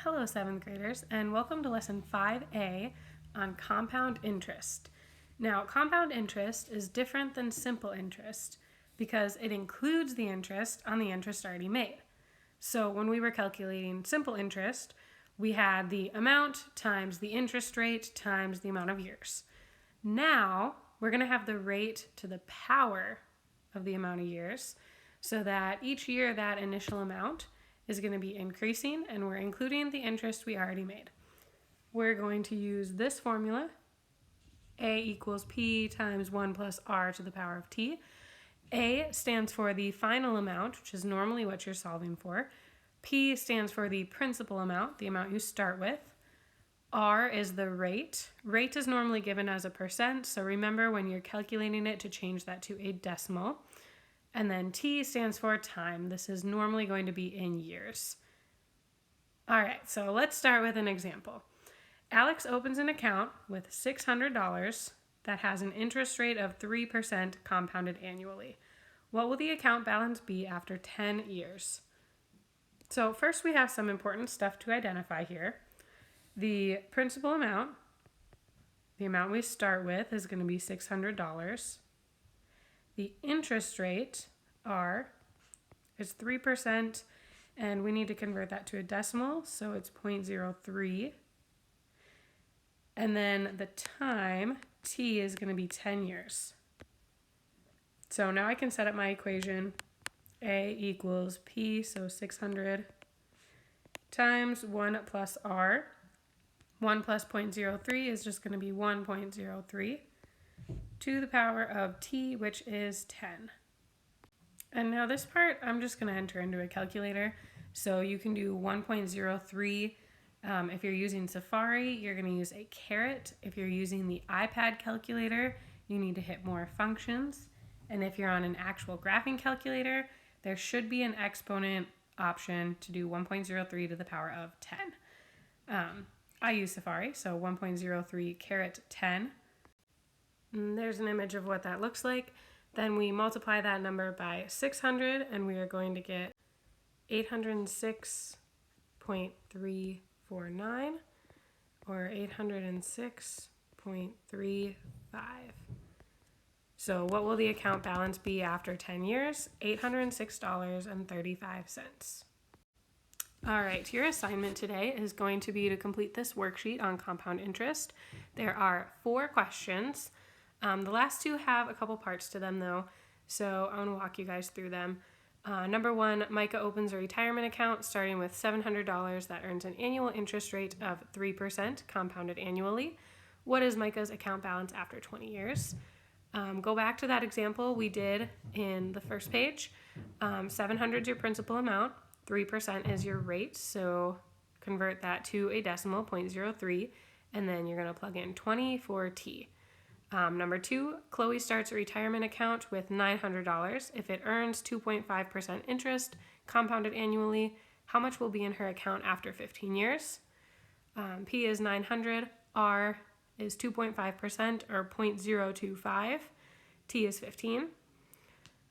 Hello, 7th graders, and welcome to Lesson 5A on compound interest. Now, compound interest is different than simple interest because it includes the interest on the interest already made. So when we were calculating simple interest, we had the amount times the interest rate times the amount of years. Now, we're going to have the rate to the power of the amount of years so that each year that initial amount is going to be increasing, and we're including the interest we already made. We're going to use this formula, A equals P times 1 plus R to the power of T. A stands for the final amount, which is normally what you're solving for. P stands for the principal amount, the amount you start with. R is the rate. Rate is normally given as a percent, so remember when you're calculating it to change that to a decimal. And then T stands for time. This is normally going to be in years. All right, so let's start with an example. Alex opens an account with $600 that has an interest rate of 3% compounded annually. What will the account balance be after 10 years? So first we have some important stuff to identify here. The principal amount, the amount we start with, is going to be $600. The interest rate, R, is 3%, and we need to convert that to a decimal, so it's 0.03. And then the time, T, is going to be 10 years. So now I can set up my equation. A equals P, so 600 times 1 plus R. 1 plus 0.03 is just going to be 1.03. to the power of T, which is 10. And now this part, I'm just going to enter into a calculator. So you can do 1.03. If you're using Safari, you're going to use a caret. If you're using the iPad calculator, you need to hit more functions. And if you're on an actual graphing calculator, there should be an exponent option to do 1.03 to the power of 10. I use Safari, so 1.03 caret 10. And there's an image of what that looks like. Then we multiply that number by 600, and we are going to get 806.349, or 806.35. So what will the account balance be after 10 years? $806.35. All right, your assignment today is going to be to complete this worksheet on compound interest. There are 4 questions. The last 2 have a couple parts to them though, so I want to walk you guys through them. Number 1, Micah opens a retirement account starting with $700 that earns an annual interest rate of 3% compounded annually. What is Micah's account balance after 20 years? Go back to that example we did in the first page. 700 is your principal amount, 3% is your rate, so convert that to a decimal, 0.03, and then you're going to plug in 20 for T. Number 2, Chloe starts a retirement account with $900. If it earns 2.5% interest compounded annually, how much will be in her account after 15 years? P is 900, R is 2.5% or 0.025, T is 15.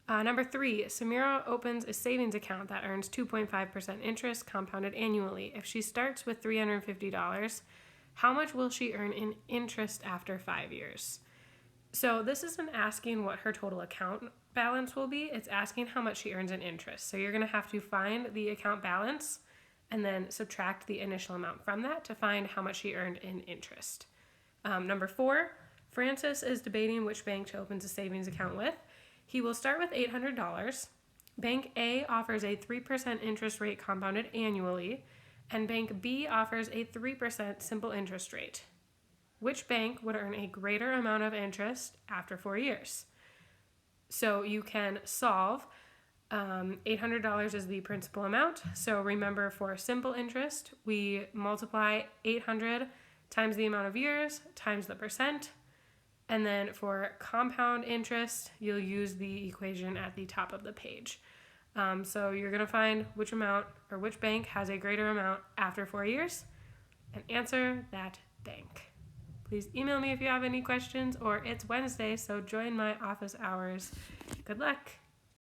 Number 3, Samira opens a savings account that earns 2.5% interest compounded annually. If she starts with $350, how much will she earn in interest after 5 years? So this isn't asking what her total account balance will be, it's asking how much she earns in interest. So you're going to have to find the account balance and then subtract the initial amount from that to find how much she earned in interest. Number 4, Francis is debating which bank to open a savings account with. He will start with $800. Bank A offers a 3% interest rate compounded annually, and Bank B offers a 3% simple interest rate. Which bank would earn a greater amount of interest after 4 years? So you can solve. $800 is the principal amount. So remember, for simple interest, we multiply 800 times the amount of years times the percent. And then for compound interest, you'll use the equation at the top of the page. So you're going to find which amount or which bank has a greater amount after 4 years and answer that bank. Please email me if you have any questions, or it's Wednesday, so join my office hours. Good luck.